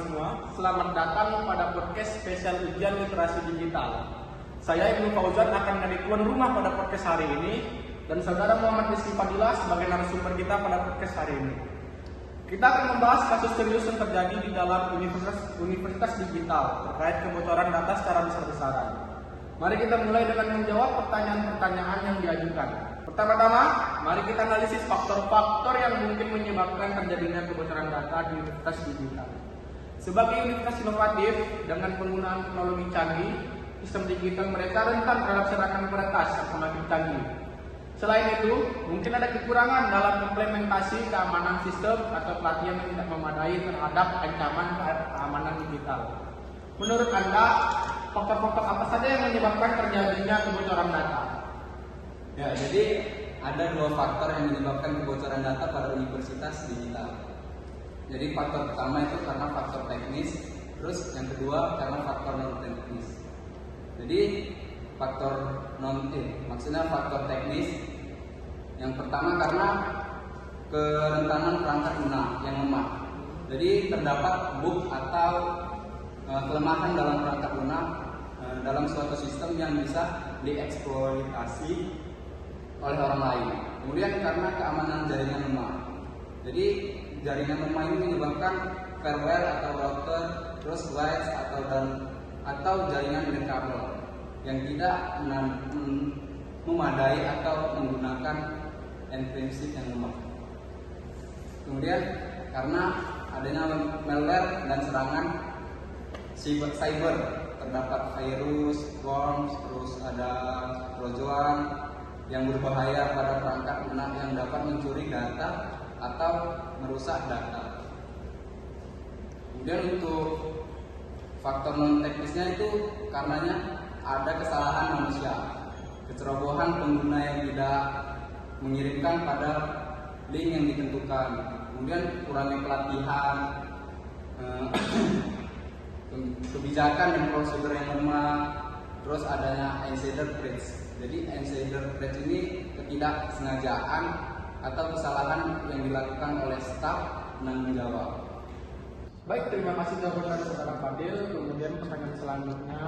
semua, selamat datang pada podcast spesial ujian literasi digital. Saya Ibnu Fauzan akan menjadi tuan rumah pada podcast hari ini, dan saudara Muhammad Rizky Fadilah sebagai narasumber kita pada podcast hari ini. Kita akan membahas kasus serius yang terjadi di dalam universitas digital terkait kebocoran data secara besar-besaran. Mari kita mulai dengan menjawab pertanyaan-pertanyaan yang diajukan. Pertama-tama, mari kita analisis faktor-faktor yang mungkin menyebabkan terjadinya kebocoran data di universitas digital. Sebagai universitas inovatif dengan penggunaan teknologi canggih, sistem digital mereka rentan terhadap serangan peretas yang semakin canggih. Selain itu, mungkin ada kekurangan dalam implementasi keamanan sistem atau pelatihan yang tidak memadai terhadap ancaman keamanan digital. Menurut Anda, faktor-faktor apa saja yang menyebabkan terjadinya kebocoran data? Ya, jadi ada dua faktor yang menyebabkan kebocoran data pada universitas digital. Jadi faktor pertama itu karena faktor teknis, terus yang kedua karena faktor non teknis. Jadi maksudnya faktor teknis. Yang pertama karena kerentanan perangkat lunak yang lemah. Jadi terdapat bug atau kelemahan dalam perangkat lunak dalam suatu sistem yang bisa dieksploitasi oleh orang lain. Kemudian karena keamanan jaringan lemah. Jadi jaringan lemah ini menyebabkan firewall atau router, terus WAN atau jaringan dengan kabel yang tidak memadai atau menggunakan encryption yang lemah. Kemudian karena adanya malware dan serangan cyber, terdapat virus, worms, terus ada trojan yang berbahaya pada perangkat lunak yang dapat mencuri data atau merusak data. Kemudian untuk faktor non teknisnya itu karenanya ada kesalahan manusia, kecerobohan pengguna yang tidak mengirimkan pada link yang ditentukan, kemudian kurangnya pelatihan, kebijakan dan prosedur yang lemah, terus adanya insider threats. Jadi insider threats ini ketidaksengajaan atau kesalahan yang dilakukan oleh staf penanggung jawab. Baik, terima kasih jawaban dari saudara Fadil. Kemudian pertanyaan selanjutnya,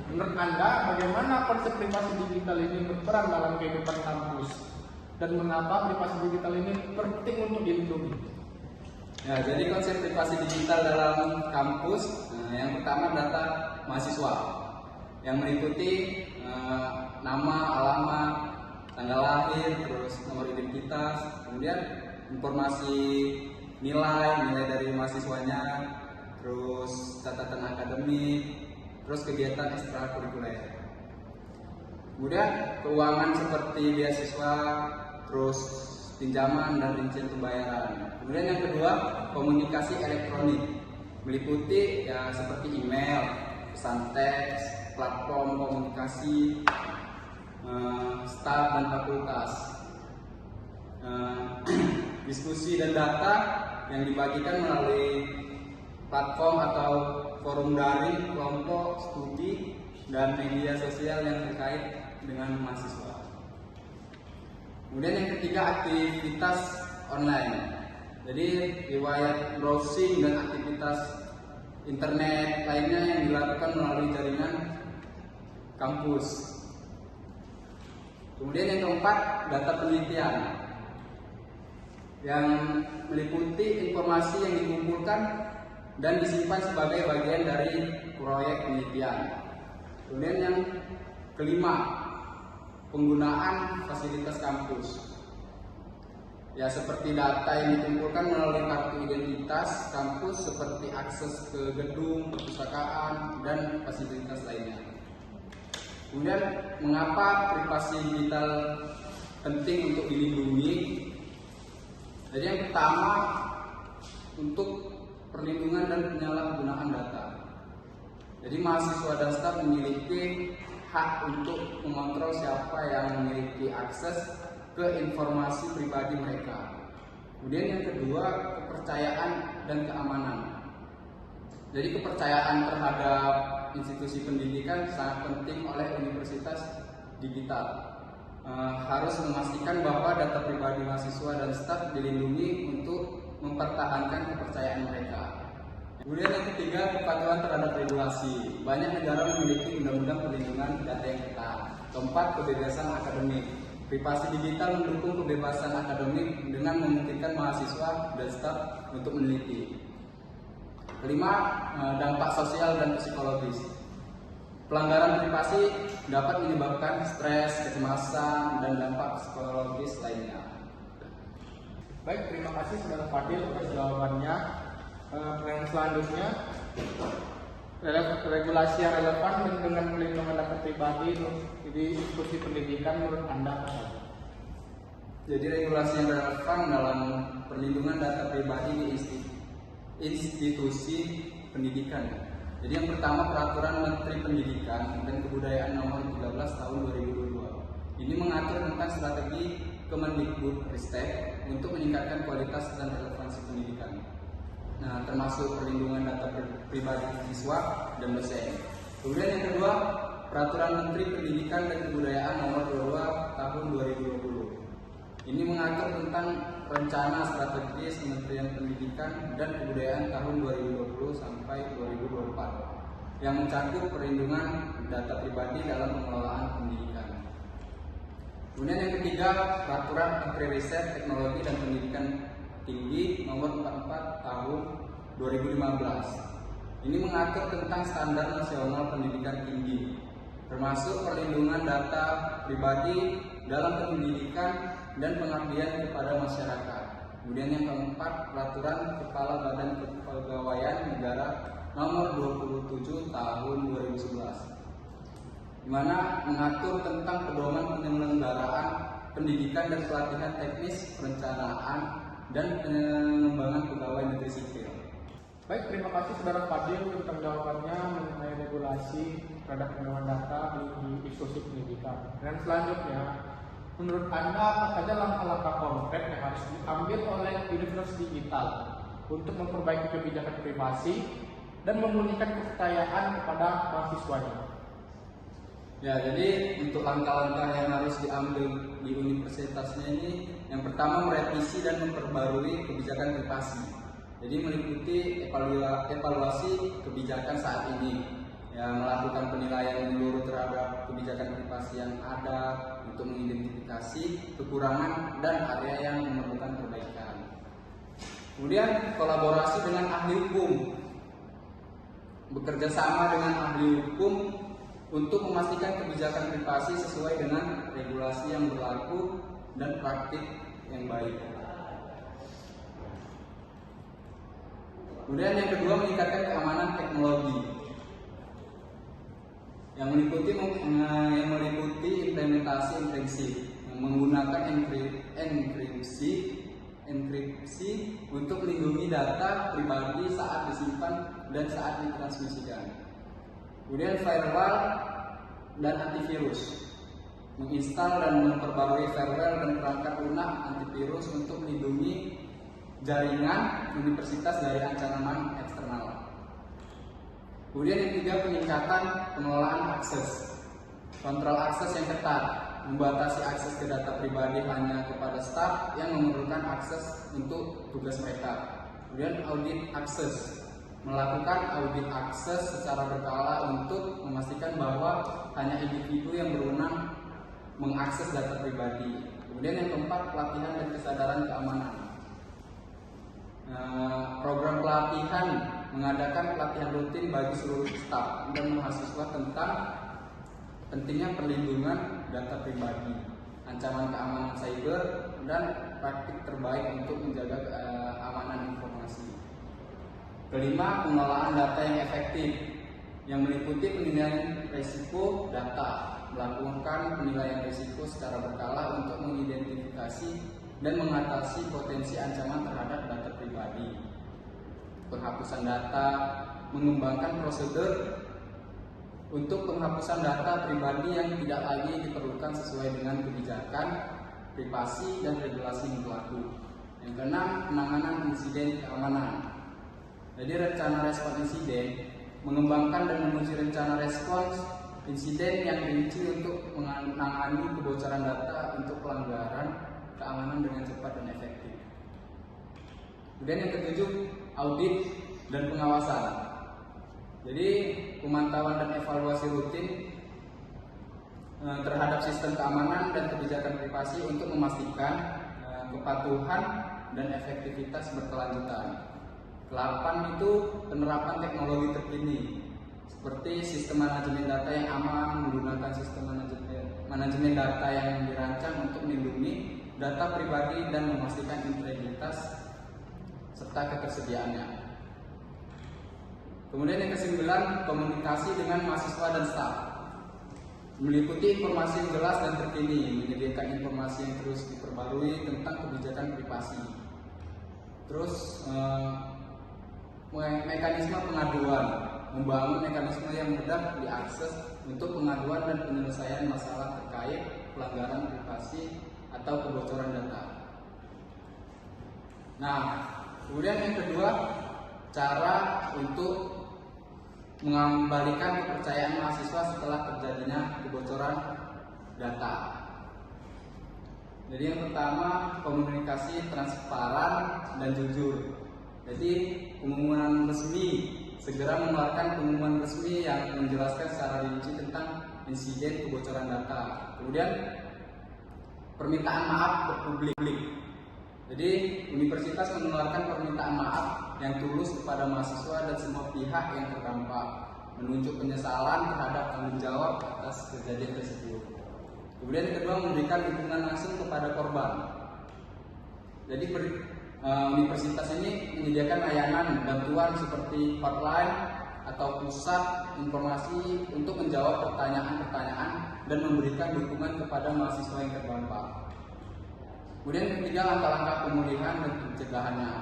menurut Anda bagaimana konsep privasi digital ini berperan dalam kehidupan kampus dan mengapa privasi digital ini penting untuk dilindungi? Ya, jadi konsep privasi digital dalam kampus, yang pertama data mahasiswa yang meliputi nama, alamat, tanggal lahir, terus nomor identitas, kemudian informasi nilai dari mahasiswanya, terus catatan akademik, terus kegiatan ekstrakurikuler. Kemudian keuangan seperti beasiswa, terus pinjaman dan rincian pembayaran. Kemudian yang kedua, komunikasi elektronik meliputi ya seperti email, pesan teks, platform komunikasi, staf dan fakultas, diskusi dan data yang dibagikan melalui platform atau forum daring, kelompok studi dan media sosial yang terkait dengan mahasiswa. Kemudian yang ketiga, aktivitas online. Jadi riwayat browsing dan aktivitas internet lainnya yang dilakukan melalui jaringan kampus. Kemudian yang keempat, data penelitian yang meliputi informasi yang dikumpulkan dan disimpan sebagai bagian dari proyek penelitian. Kemudian yang kelima, penggunaan fasilitas kampus. Ya, seperti data yang dikumpulkan melalui kartu identitas kampus seperti akses ke gedung, perpustakaan, dan fasilitas lainnya. Kemudian, mengapa privasi digital penting untuk dilindungi? Jadi yang pertama, untuk perlindungan dan penyalahgunaan data. Jadi mahasiswa dan staf memiliki hak untuk mengontrol siapa yang memiliki akses ke informasi pribadi mereka. Kemudian yang kedua, kepercayaan dan keamanan. Jadi kepercayaan terhadap institusi pendidikan sangat penting oleh universitas digital. Harus memastikan bahwa data pribadi mahasiswa dan staf dilindungi untuk mempertahankan kepercayaan mereka. Kemudian yang ketiga, kepatuhan terhadap regulasi. Banyak negara memiliki undang-undang perlindungan data yang ketat. Keempat, kebebasan akademik. Privasi digital mendukung kebebasan akademik dengan memungkinkan mahasiswa dan staf untuk meneliti. Kelima, dampak sosial dan psikologis. Pelanggaran privasi dapat menyebabkan stres, kecemasan, dan dampak psikologis lainnya. Baik, terima kasih Saudara Fadil atas jawabannya. Pertanyaan selanjutnya, regulasi yang relevan dengan pelindungan data pribadi di institusi pendidikan menurut Anda apa saja? Jadi regulasi yang relevan dalam perlindungan data pribadi di institusi pendidikan. Jadi yang pertama, Peraturan Menteri Pendidikan dan Kebudayaan Nomor 13 Tahun 2022. Ini mengatur tentang strategi Kemendikbudristek untuk meningkatkan kualitas dan relevansi pendidikan. Nah, termasuk perlindungan data pribadi siswa dan dosen. Kemudian yang kedua, Peraturan Menteri Pendidikan dan Kebudayaan Nomor 22 Tahun 2020. Ini mengatur tentang rencana strategis Kementerian Pendidikan dan Kebudayaan tahun 2020 sampai 2024 yang mencakup perlindungan data pribadi dalam pengelolaan pendidikan. Kemudian yang ketiga, Peraturan Menteri Riset, Teknologi dan Pendidikan Tinggi Nomor 44 Tahun 2015. Ini mengatur tentang standar nasional pendidikan tinggi, termasuk perlindungan data pribadi dalam pendidikan dan pengabdian kepada masyarakat. Kemudian yang keempat, Peraturan Kepala Badan Kepegawaian Negara Nomor 27 Tahun 2011, di mana mengatur tentang pedoman penyelenggaraan pendidikan dan pelatihan teknis, perencanaan, dan pengembangan pegawai negeri sipil. Baik, terima kasih Saudara Fadil untuk jawabannya mengenai regulasi terhadap perlindungan data di institusi pendidikan. Dan selanjutnya, menurut Anda apa saja langkah-langkah konkret yang harus diambil oleh Universitas Digital untuk memperbaiki kebijakan privasi dan memulihkan kepercayaan kepada mahasiswanya? Ya, jadi untuk langkah-langkah yang harus diambil di universitasnya ini, yang pertama merevisi dan memperbarui kebijakan privasi. Jadi meliputi evaluasi kebijakan saat ini, ya, melakukan penilaian menyeluruh terhadap kebijakan privasi yang ada untuk mengidentifikasi kekurangan dan area yang memerlukan perbaikan. Kemudian kolaborasi dengan ahli hukum, bekerja sama dengan ahli hukum untuk memastikan kebijakan privasi sesuai dengan regulasi yang berlaku dan praktik yang baik. Kemudian yang kedua, meningkatkan keamanan teknologi yang meliputi implementasi intensif yang menggunakan enkripsi untuk melindungi data pribadi saat disimpan dan saat ditransmisikan. Kemudian firewall dan antivirus, menginstal dan memperbarui firewall dan perangkat lunak antivirus untuk melindungi jaringan universitas dari ancaman eksternal. Kemudian yang ketiga, peningkatan pengelolaan akses, kontrol akses yang ketat, membatasi akses ke data pribadi hanya kepada staf yang memerlukan akses untuk tugas mereka. Kemudian audit akses, melakukan audit akses secara berkala untuk memastikan bahwa hanya individu yang berwenang mengakses data pribadi. Kemudian yang keempat, pelatihan dan kesadaran keamanan. Program pelatihan, mengadakan pelatihan rutin bagi seluruh staf dan mahasiswa tentang pentingnya perlindungan data pribadi, ancaman keamanan cyber, dan praktik terbaik untuk menjaga keamanan informasi. Kelima, pengelolaan data yang efektif yang meliputi penilaian risiko data, melakukan penilaian risiko secara berkala untuk mengidentifikasi dan mengatasi potensi ancaman terhadap data pribadi. Penghapusan data, mengembangkan prosedur untuk penghapusan data pribadi yang tidak lagi diperlukan sesuai dengan kebijakan privasi dan regulasi yang berlaku. Yang keenam, penanganan insiden keamanan. Jadi rencana respons insiden, mengembangkan dan menguji rencana respons insiden yang rinci untuk menangani kebocoran data untuk pelanggaran keamanan dengan cepat dan efektif. Kemudian yang ketujuh, audit dan pengawasan. Jadi pemantauan dan evaluasi rutin terhadap sistem keamanan dan kebijakan privasi untuk memastikan kepatuhan dan efektivitas berkelanjutan. Ke-8 itu penerapan teknologi terkini seperti sistem manajemen data yang aman, menggunakan sistem manajemen data yang dirancang untuk melindungi data pribadi dan memastikan integritas serta ketersediaannya. Kemudian yang ke-9, komunikasi dengan mahasiswa dan staf. Meliputi informasi yang jelas dan terkini, menyediakan informasi yang terus diperbarui tentang kebijakan privasi. Terus mekanisme pengaduan, membangun mekanisme yang mudah diakses untuk pengaduan dan penyelesaian masalah terkait pelanggaran privasi atau kebocoran data. Nah, kemudian yang kedua, cara untuk mengembalikan kepercayaan mahasiswa setelah terjadinya kebocoran data. Jadi yang pertama, komunikasi transparan dan jujur. Jadi pengumuman resmi, segera mengeluarkan pengumuman resmi yang menjelaskan secara rinci tentang insiden kebocoran data. Kemudian permintaan maaf ke publik. Jadi universitas mengeluarkan permintaan maaf yang tulus kepada mahasiswa dan semua pihak yang terdampak, menunjuk penyesalan terhadap tanggung jawab atas kejadian tersebut. Kemudian yang kedua, memberikan dukungan langsung kepada korban. Jadi universitas ini menyediakan layanan bantuan seperti hotline atau pusat informasi untuk menjawab pertanyaan-pertanyaan dan memberikan dukungan kepada mahasiswa yang terdampak. Kemudian ketiga, langkah-langkah pemulihan dan pencegahannya.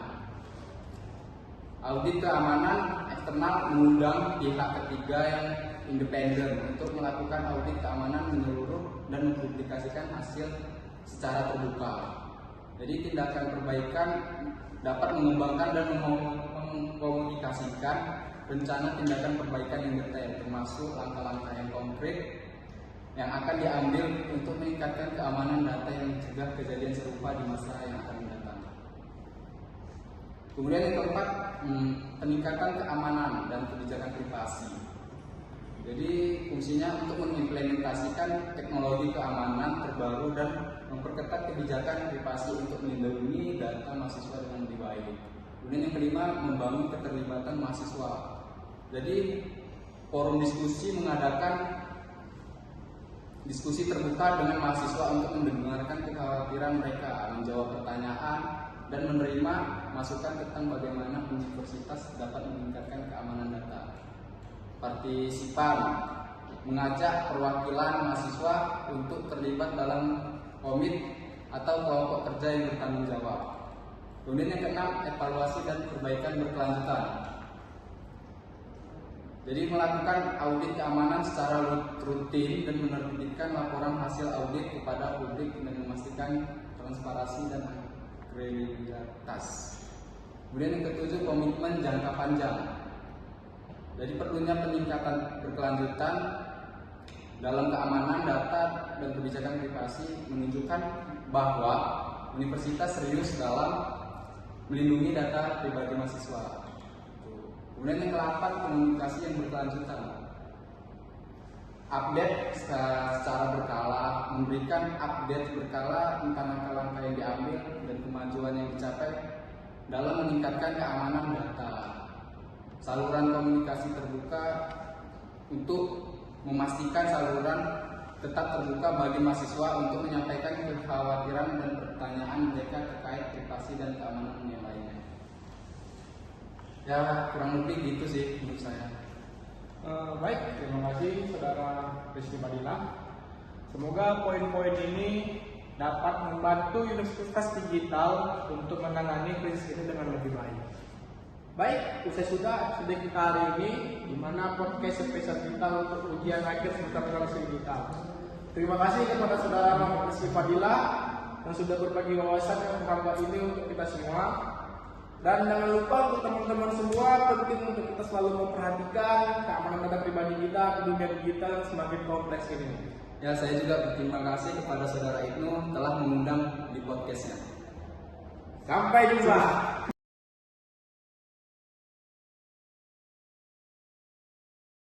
Audit keamanan eksternal mengundang pihak ketiga yang independen untuk melakukan audit keamanan menyeluruh dan mempublikasikan hasil secara terbuka. Jadi tindakan perbaikan dapat mengembangkan dan mengkomunikasikan rencana tindakan perbaikan yang detail, termasuk langkah-langkah yang konkret yang akan diambil untuk meningkatkan keamanan data yang mencegah kejadian serupa di masa yang akan mendatang. Kemudian yang keempat, peningkatan keamanan dan kebijakan privasi. Jadi fungsinya untuk mengimplementasikan teknologi keamanan terbaru dan memperketat kebijakan privasi untuk melindungi data mahasiswa dengan lebih baik. Kemudian yang kelima, membangun keterlibatan mahasiswa. Jadi forum diskusi mengadakan diskusi terbuka dengan mahasiswa untuk mendengarkan kekhawatiran mereka, menjawab pertanyaan, dan menerima masukan tentang bagaimana universitas dapat meningkatkan keamanan data. Partisipan, mengajak perwakilan mahasiswa untuk terlibat dalam komit atau kelompok kerja yang bertanggung jawab. Kemudian yang keenam, evaluasi dan perbaikan berkelanjutan. Jadi melakukan audit keamanan secara rutin dan menerbitkan laporan hasil audit kepada publik dan memastikan transparansi dan kredibilitas. Kemudian yang ketujuh, komitmen jangka panjang. Jadi perlunya peningkatan berkelanjutan dalam keamanan data dan kebijakan privasi menunjukkan bahwa universitas serius dalam melindungi data pribadi mahasiswa. Kemudian yang ke-8, komunikasi yang berkelanjutan. Update secara berkala, memberikan update berkala tentang langkah-langkah yang diambil dan kemajuan yang dicapai dalam meningkatkan keamanan data. Saluran komunikasi terbuka untuk memastikan saluran tetap terbuka bagi mahasiswa untuk menyampaikan kekhawatiran dan pertanyaan mereka terkait privasi dan keamanan yang lainnya. Ya, kurang lebih gitu sih menurut saya. Baik, terima kasih Saudara Rizky Fadilah. Semoga poin-poin ini dapat membantu Universitas Digital untuk menangani krisis ini dengan lebih baik. Baik, usai sudah kita hari ini, di mana podcast spesial kita untuk ujian akhir semester transisi digital. Terima kasih kepada Saudara Muhammad Rizky Fadilah yang sudah berbagi wawasan yang berharga ini untuk kita semua. Dan jangan lupa untuk teman-teman semua, penting untuk kita selalu memperhatikan keamanan data pribadi kita di dunia digital yang semakin kompleks ini. Ya, saya juga berterima kasih kepada Saudara Ibnu telah mengundang di podcastnya. Sampai jumpa.